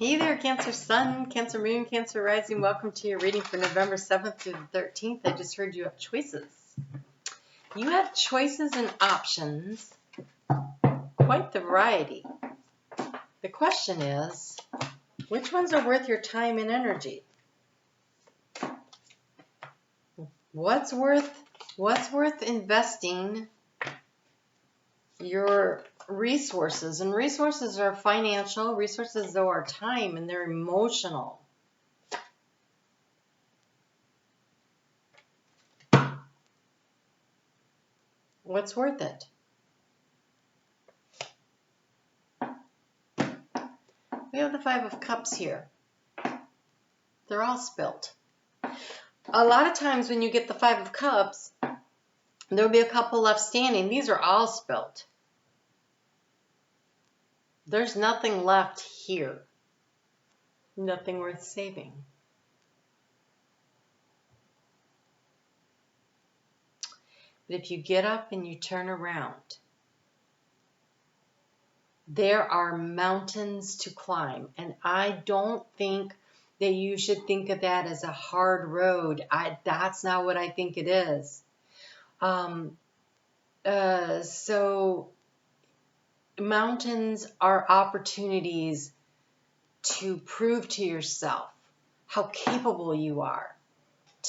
Hey there, Cancer Sun, Cancer Moon, Cancer Rising. Welcome to your reading for November 7th through the 13th. I just heard you have choices. You have choices and options, quite the variety. The question is, which ones are worth your time and energy? What's worth investing your resources? And resources are financial, resources though are time, and they're emotional. What's worth it? We have the Five of Cups here. They're all spilt. A lot of times when you get the Five of Cups, there'll be a couple left standing. These are all spilt. There's nothing left here. Nothing worth saving. But if you get up and you turn around, there are mountains to climb. And I don't think that you should think of that as a hard road. That's not what I think it is. So mountains are opportunities to prove to yourself how capable you are.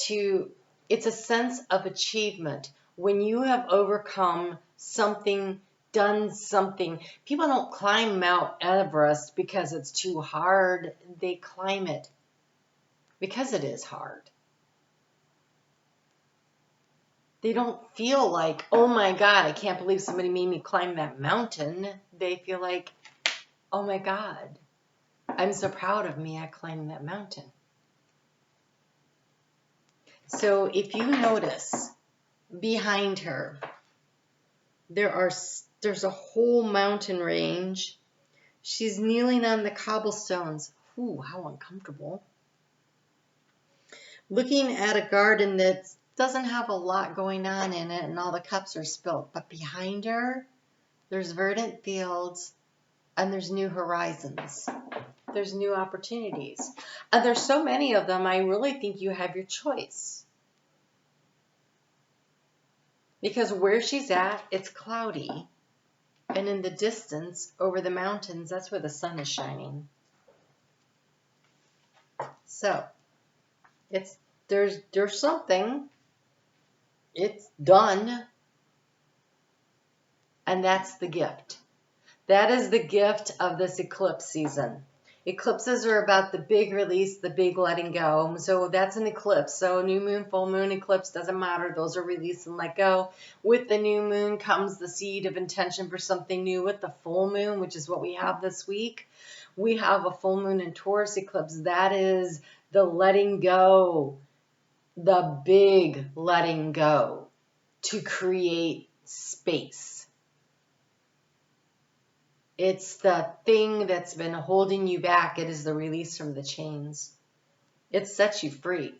It's a sense of achievement. When you have overcome something, done something, people don't climb Mount Everest because it's too hard. They climb it because it is hard. They don't feel like, oh my God, I can't believe somebody made me climb that mountain. They feel like, oh my God, I'm so proud of me, I climbed that mountain. So if you notice behind her, there's a whole mountain range. She's kneeling on the cobblestones. Ooh, how uncomfortable. Looking at a garden that doesn't have a lot going on in it and all the cups are spilt. But behind her, there's verdant fields and there's new horizons. There's new opportunities. And there's so many of them, I really think you have your choice. Because where she's at, it's cloudy. And in the distance, over the mountains, that's where the sun is shining. So, there's something. It's done. And that's the gift. That is the gift of this eclipse season. Eclipses are about the big release, the big letting go. So that's an eclipse. So new moon, full moon, eclipse, doesn't matter. Those are release and let go. With the new moon comes the seed of intention for something new. With the full moon, which is what we have this week, we have a full moon in Taurus eclipse. That is the letting go, the big letting go to create space. It's the thing that's been holding you back. It is the release from the chains. It sets you free.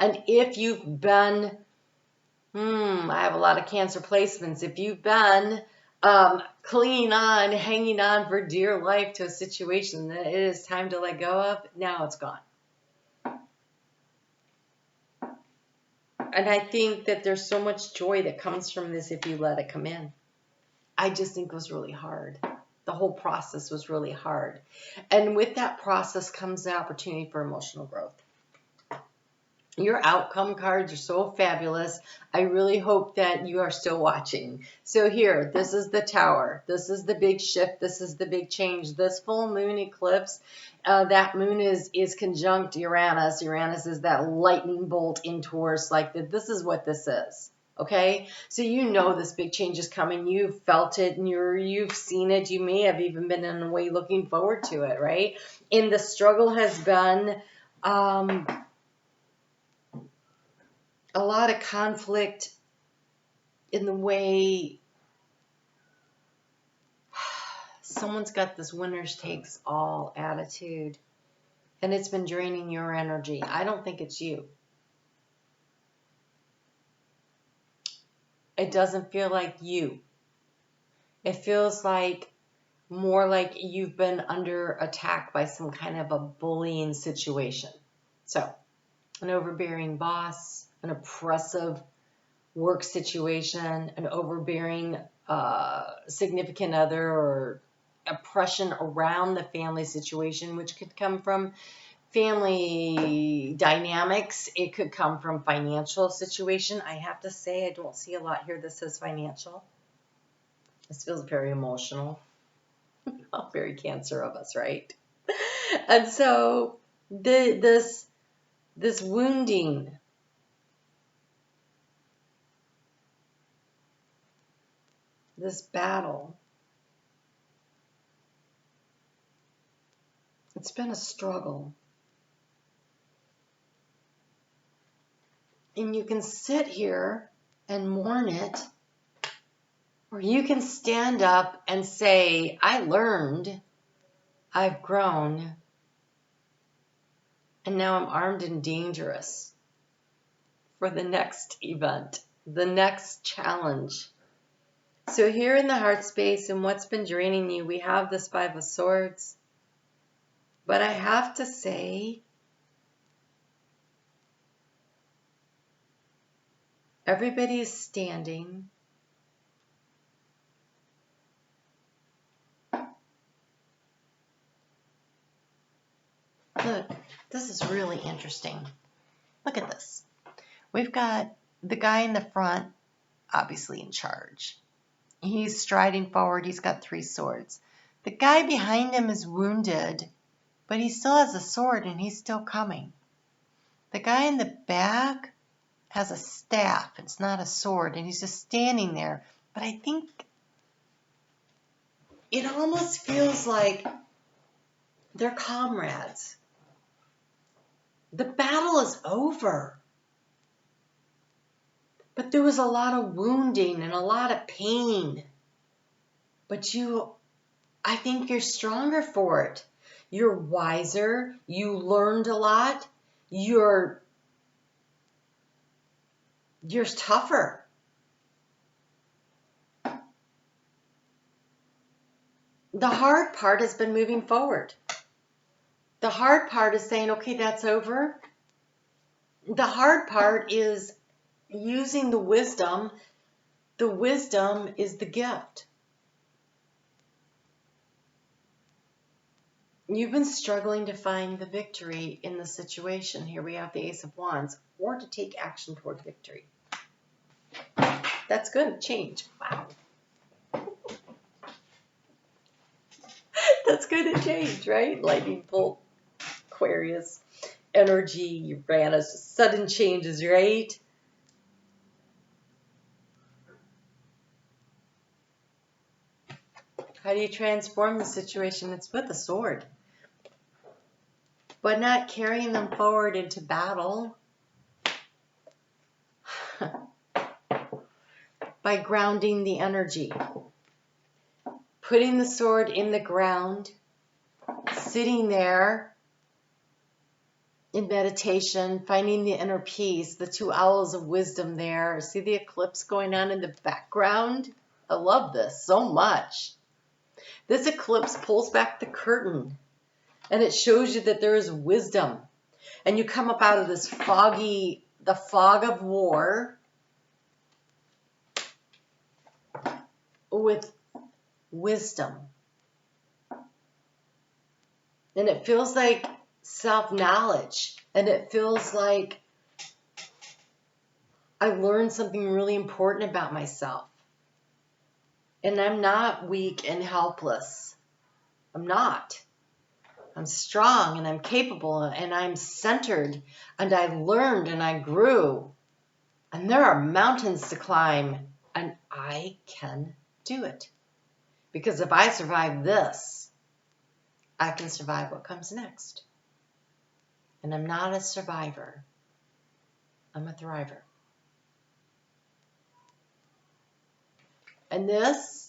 And if you've been, I have a lot of Cancer placements. If you've been clinging on, hanging on for dear life to a situation that it is time to let go of, now it's gone. And I think that there's so much joy that comes from this if you let it come in. I just think it was really hard. The whole process was really hard. And with that process comes the opportunity for emotional growth. Your outcome cards are so fabulous. I really hope that you are still watching. So here, this is the Tower. This is the big shift. This is the big change. This full moon eclipse, that moon is conjunct Uranus. Uranus is that lightning bolt in Taurus. Like this is what this is. Okay, so you know this big change is coming. You've felt it and you've seen it. You may have even been in a way looking forward to it, right? And the struggle has been a lot of conflict in the way someone's got this winner's takes all attitude, and it's been draining your energy. I don't think it's you. It doesn't feel like you. It feels like more like you've been under attack by some kind of a bullying situation. So, an overbearing boss, an oppressive work situation, an overbearing significant other, or oppression around the family situation, which could come from family dynamics. It could come from financial situation. I have to say, I don't see a lot here that says financial. This feels very emotional. Very Cancer of us, right? And so this wounding, this battle, it's been a struggle. And you can sit here and mourn it, or you can stand up and say, I learned, I've grown, and now I'm armed and dangerous for the next event, the next challenge. So here in the heart space and what's been draining you, we have this Five of Swords. But I have to say, everybody is standing. Look, this is really interesting. Look at this. We've got the guy in the front, obviously in charge. He's striding forward. He's got 3 swords. The guy behind him is wounded, but he still has a sword and he's still coming. The guy in the back has a staff. It's not a sword, and he's just standing there. But I think it almost feels like they're comrades. The battle is over. But there was a lot of wounding and a lot of pain. But I think you're stronger for it. You're wiser. You learned a lot. You're tougher. The hard part has been moving forward. The hard part is saying, okay, that's over. The hard part is using the wisdom. The wisdom is the gift. You've been struggling to find the victory in the situation. Here we have the Ace of Wands, or to take action toward victory. That's good. Change. Wow. That's good to change, right? Lightning bolt, Aquarius, energy, Uranus, sudden changes, right? How do you transform the situation? It's with a sword. But not carrying them forward into battle. By grounding the energy. Putting the sword in the ground. Sitting there in meditation. Finding the inner peace. The 2 owls of wisdom there. See the eclipse going on in the background? I love this so much. This eclipse pulls back the curtain. And it shows you that there is wisdom. And you come up out of this the fog of war, with wisdom. And it feels like self-knowledge. And it feels like I learned something really important about myself. And I'm not weak and helpless. I'm not. I'm strong and I'm capable and I'm centered and I learned and I grew. And there are mountains to climb and I can do it. Because if I survive this, I can survive what comes next. And I'm not a survivor. I'm a thriver. And this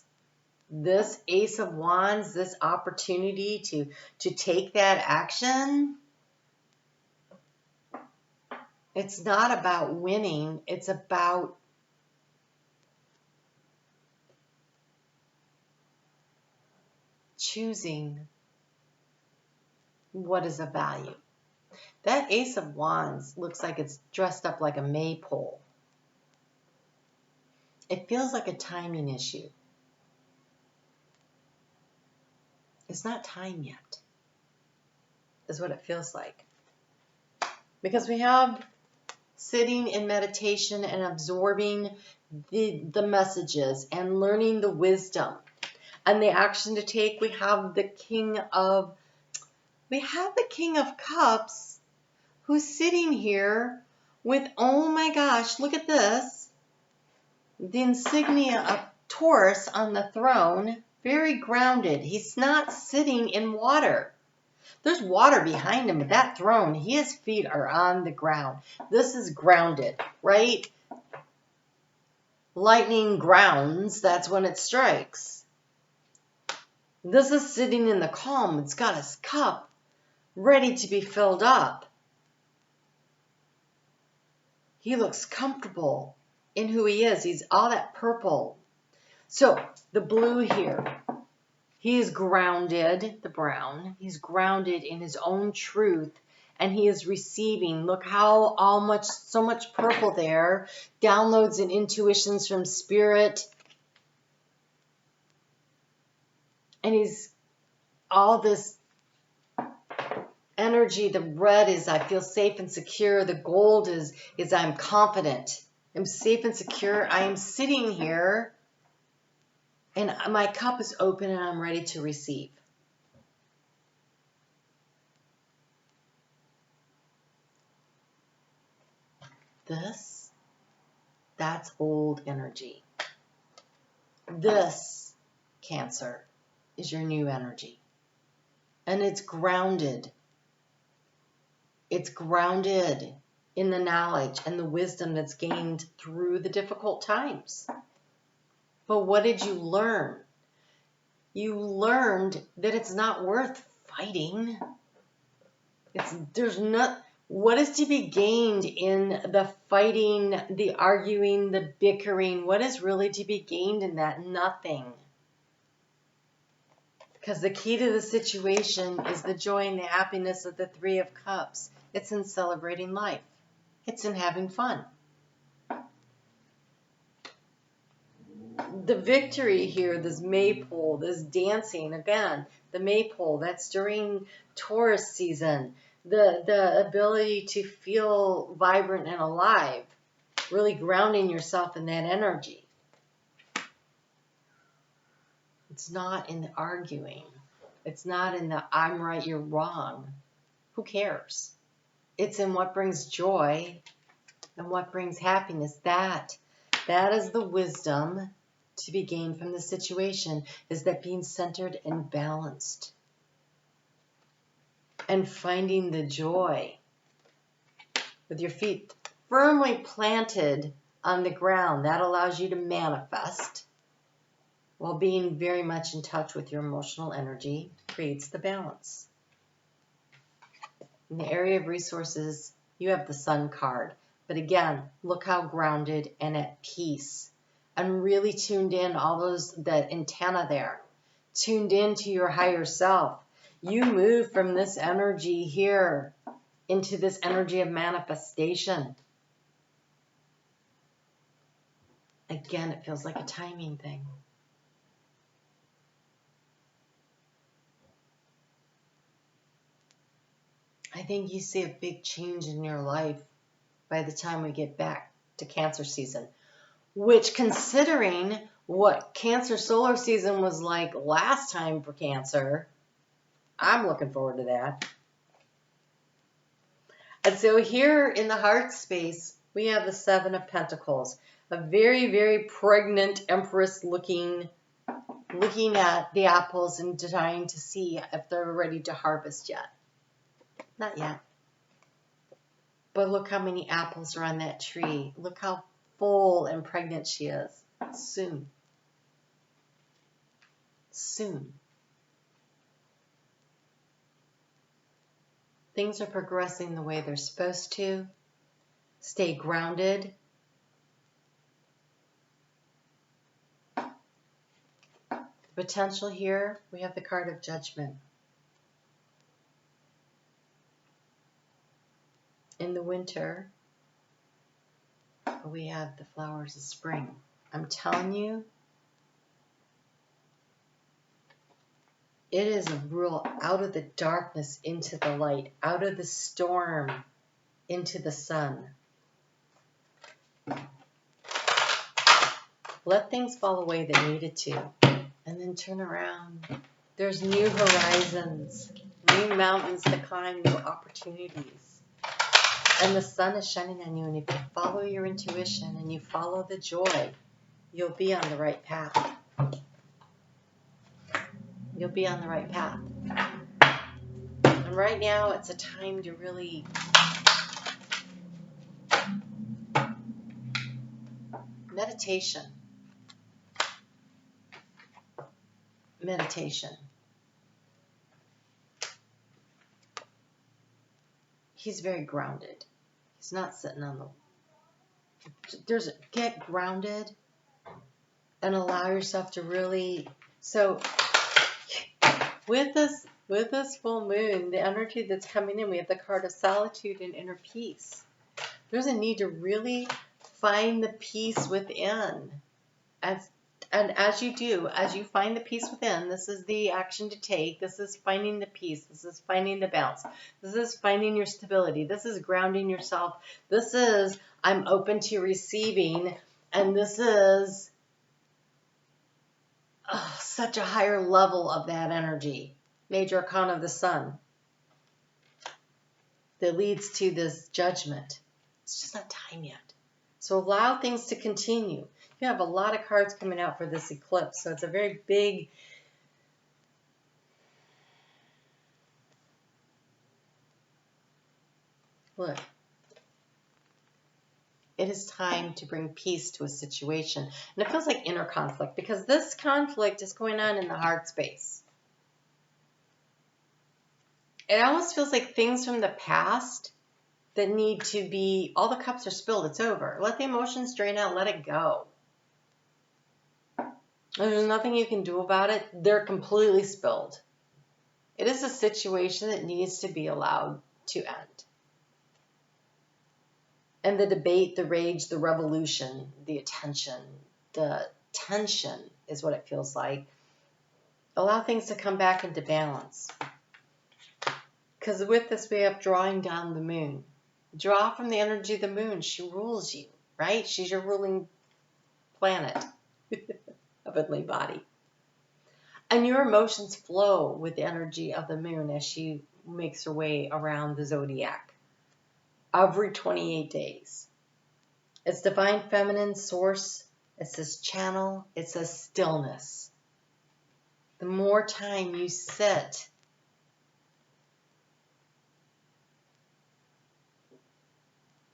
Ace of Wands, this opportunity to take that action, it's not about winning. It's about choosing what is of value. That Ace of Wands looks like it's dressed up like a maypole. It feels like a timing issue. It's not time yet, is what it feels like. Because we have sitting in meditation and absorbing the messages and learning the wisdom and the action to take. We have the King of Cups who's sitting here with, oh my gosh, look at this. The insignia of Taurus on the throne, very grounded. He's not sitting in water. There's water behind him, but that throne, his feet are on the ground. This is grounded, right? Lightning grounds, that's when it strikes. This is sitting in the calm. It's got his cup ready to be filled up. He looks comfortable in who he is. He's all that purple. So the blue here, he is grounded, the brown, he's grounded in his own truth, and he is receiving. Look how so much purple there, downloads and intuitions from spirit. And he's all this energy. The red is I feel safe and secure. The gold is I'm confident. I'm safe and secure. I am sitting here and my cup is open and I'm ready to receive. That's old energy. This, Cancer, is your new energy. And it's grounded. It's grounded in the knowledge and the wisdom that's gained through the difficult times. But what did you learn? You learned that it's not worth fighting. What is to be gained in the fighting, the arguing, the bickering? What is really to be gained in that? Nothing. Because the key to the situation is the joy and the happiness of the Three of Cups. It's in celebrating life. It's in having fun. The victory here, this maypole, this dancing, again, the maypole, that's during Taurus season. The ability to feel vibrant and alive, really grounding yourself in that energy. It's not in the arguing. It's not in the I'm right, you're wrong. Who cares? It's in what brings joy and what brings happiness. That is the wisdom to be gained from the situation, is that being centered and balanced. And finding the joy with your feet firmly planted on the ground. That allows you to manifest while being very much in touch with your emotional energy, creates the balance. In the area of resources, you have the Sun card. But again, look how grounded and at peace. And really tuned in, that antenna there. Tuned into your higher self. You move from this energy here into this energy of manifestation. Again, it feels like a timing thing. I think you see a big change in your life by the time we get back to Cancer season. Which, considering what Cancer solar season was like last time for Cancer, I'm looking forward to that. And so here in the heart space, we have the Seven of Pentacles. A very, very pregnant Empress looking at the apples and trying to see if they're ready to harvest yet. Not yet. But look how many apples are on that tree. Look how full and pregnant she is. Soon. Soon. Things are progressing the way they're supposed to. Stay grounded. But potential here, we have the card of Judgment. In the winter, we have the flowers of spring. I'm telling you, it is a real out of the darkness into the light, out of the storm into the sun. Let things fall away that needed to, and then turn around. There's new horizons, new mountains to climb, new opportunities. And the sun is shining on you, and if you follow your intuition and you follow the joy, you'll be on the right path. You'll be on the right path. And right now, it's a time to really meditation. He's very grounded. He's not sitting on the... Get grounded and allow yourself to really... So, with this full moon, the energy that's coming in, we have the card of solitude and inner peace. There's a need to really find the peace within. And as you do, as you find the peace within, this is the action to take. This is finding the peace. This is finding the balance. This is finding your stability. This is grounding yourself. This is, I'm open to receiving. And this is such a higher level of that energy. Major Arcana of the Sun. That leads to this judgment. It's just not time yet. So allow things to continue. You have a lot of cards coming out for this eclipse, so it's a very big... Look. It is time to bring peace to a situation. And it feels like inner conflict, because this conflict is going on in the heart space. It almost feels like things from the past that need to be... All the cups are spilled. It's over. Let the emotions drain out. Let it go. There's nothing you can do about it. They're completely spilled. It is a situation that needs to be allowed to end. And the debate, the rage, the revolution, the attention, the tension is what it feels like. Allow things to come back into balance. Because with this, we have drawing down the moon. Draw from the energy of the moon. She rules you, right? She's your ruling planet. Heavenly body. And your emotions flow with the energy of the moon as she makes her way around the zodiac every 28 days. It's divine feminine source. It says channel. It says stillness. The more time you sit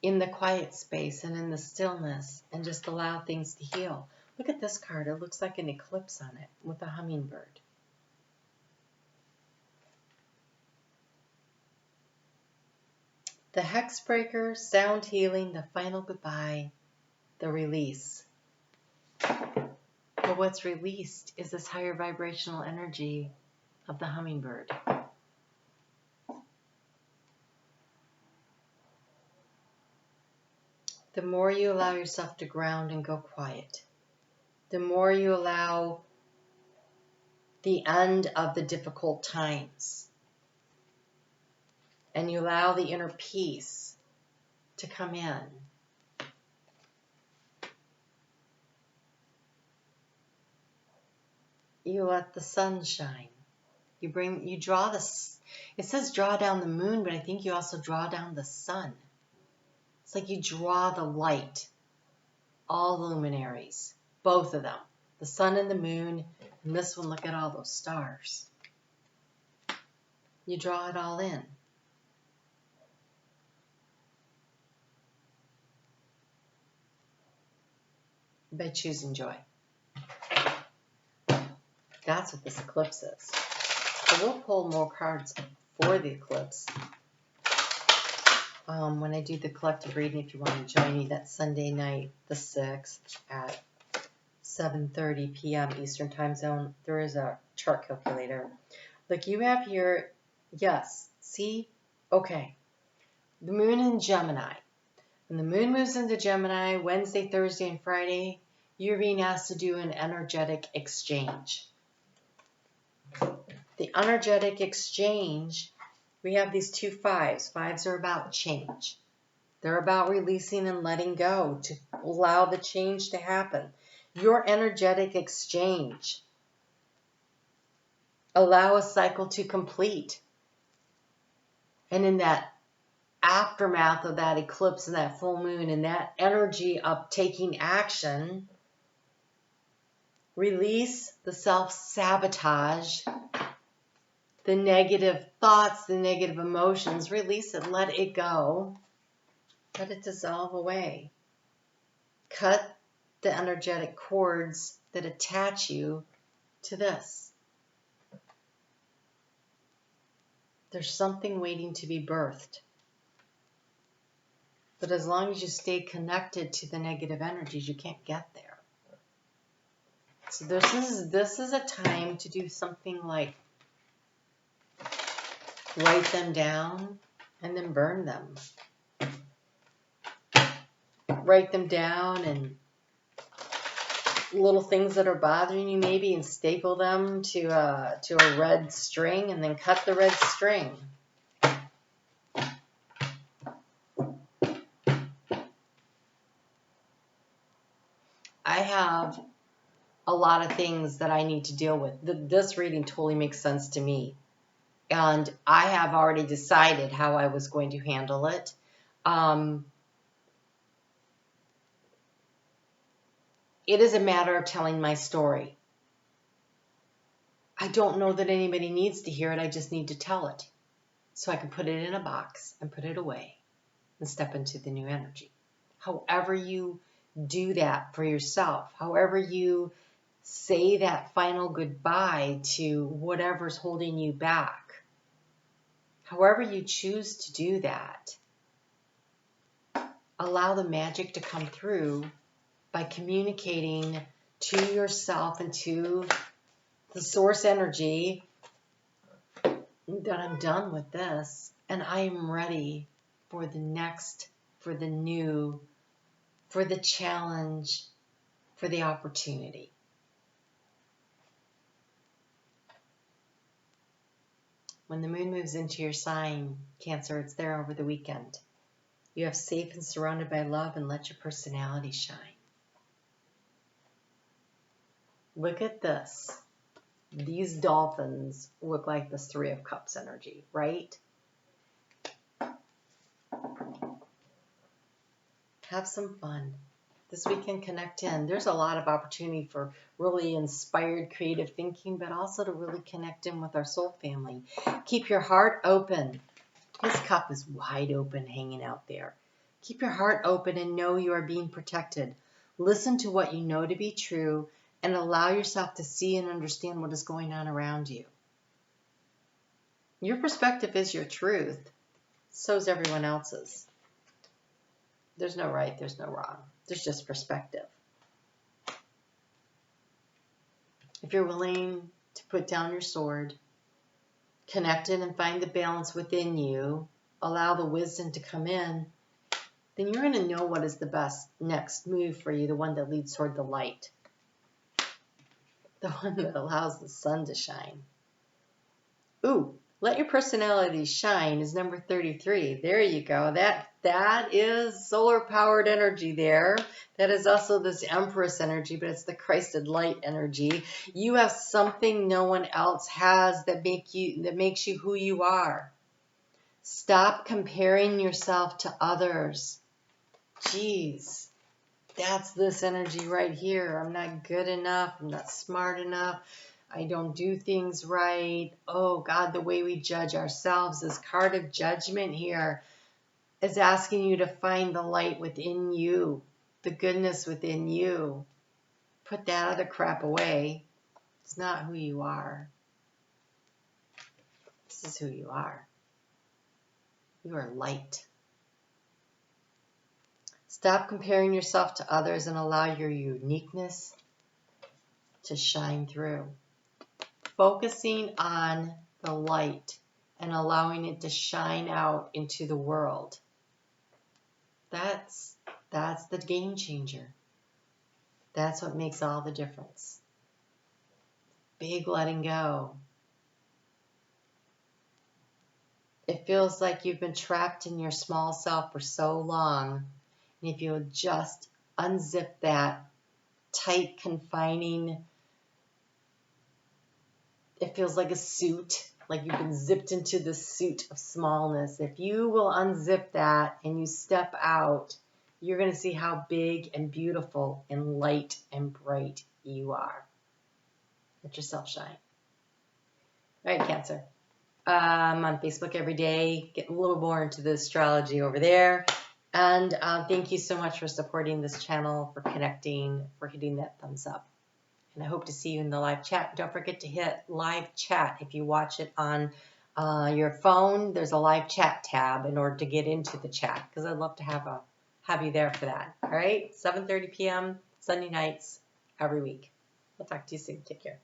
in the quiet space and in the stillness and just allow things to heal. Look at this card. It looks like an eclipse on it with a hummingbird. The hex breaker, sound healing, the final goodbye, the release. But what's released is this higher vibrational energy of the hummingbird. The more you allow yourself to ground and go quiet, the more you allow the end of the difficult times, and you allow the inner peace to come in. You let the sun shine. You draw this, it says draw down the moon, but I think you also draw down the sun. It's like you draw the light, all the luminaries, both of them, the sun and the moon, and this one, look at all those stars. You draw it all in. By choosing joy. That's what this eclipse is. So we'll pull more cards for the eclipse. When I do the collective reading, if you want to join me, that's Sunday night, the 6th at 7:30 p.m. Eastern Time Zone. There is a chart calculator. Look, you have here, yes, see? Okay. The moon in Gemini. When the moon moves into Gemini, Wednesday, Thursday, and Friday, you're being asked to do an energetic exchange. The energetic exchange, we have these two fives. Fives are about change. They're about releasing and letting go to allow the change to happen. Your energetic exchange. Allow a cycle to complete. And in that aftermath of that eclipse and that full moon and that energy of taking action, release the self-sabotage, the negative thoughts, the negative emotions. Release it. Let it go. Let it dissolve away. Cut the energetic cords that attach you to this. There's something waiting to be birthed. But as long as you stay connected to the negative energies, you can't get there. So this is a time to do something like write them down and then burn them. Write them down and little things that are bothering you maybe, and staple them to a red string and then cut the red string. I have a lot of things that I need to deal with. This reading totally makes sense to me. And I have already decided how I was going to handle it. It is a matter of telling my story. I don't know that anybody needs to hear it. I just need to tell it. So I can put it in a box and put it away and step into the new energy. However you do that for yourself, however you say that final goodbye to whatever's holding you back, however you choose to do that, allow the magic to come through by communicating to yourself and to the source energy that I'm done with this and I am ready for the next, for the new, for the challenge, for the opportunity. When the moon moves into your sign, Cancer, it's there over the weekend. You have safe and surrounded by love, and let your personality shine. Look at this. These dolphins look like the Three of Cups energy, right? Have some fun. This weekend, connect in. There's a lot of opportunity for really inspired creative thinking, but also to really connect in with our soul family. Keep your heart open. This cup is wide open hanging out there. Keep your heart open and know you are being protected. Listen to what you know to be true and allow yourself to see and understand what is going on around you. Your perspective is your truth. So is everyone else's. There's no right, there's no wrong. There's just perspective. If you're willing to put down your sword, connect in and find the balance within you, allow the wisdom to come in, then you're going to know what is the best next move for you, the one that leads toward the light, the one that allows the sun to shine. Ooh, let your personality shine is number 33. There you go. That is solar-powered energy there. That is also this Empress energy, but it's the Christed light energy. You have something no one else has that makes you who you are. Stop comparing yourself to others. Jeez, that's this energy right here. I'm not good enough. I'm not smart enough. I don't do things right. Oh God, the way we judge ourselves, this card of judgment here is asking you to find the light within you, the goodness within you. Put that other crap away. It's not who you are. This is who you are. You are light. Stop comparing yourself to others and allow your uniqueness to shine through. Focusing on the light and allowing it to shine out into the world. That's the game changer. That's what makes all the difference. Big letting go. It feels like you've been trapped in your small self for so long. And if you'll just unzip that tight, confining, it feels like a suit, like you've been zipped into the suit of smallness. If you will unzip that and you step out, you're going to see how big and beautiful and light and bright you are. Let yourself shine. All right, Cancer. I'm on Facebook every day, getting a little more into the astrology over there. And thank you so much for supporting this channel, for connecting, for hitting that thumbs up. And I hope to see you in the live chat. Don't forget to hit live chat. If you watch it on your phone, there's a live chat tab in order to get into the chat, because I'd love to have you there for that. All right, 7:30 p.m. Sunday nights every week. We'll talk to you soon. Take care.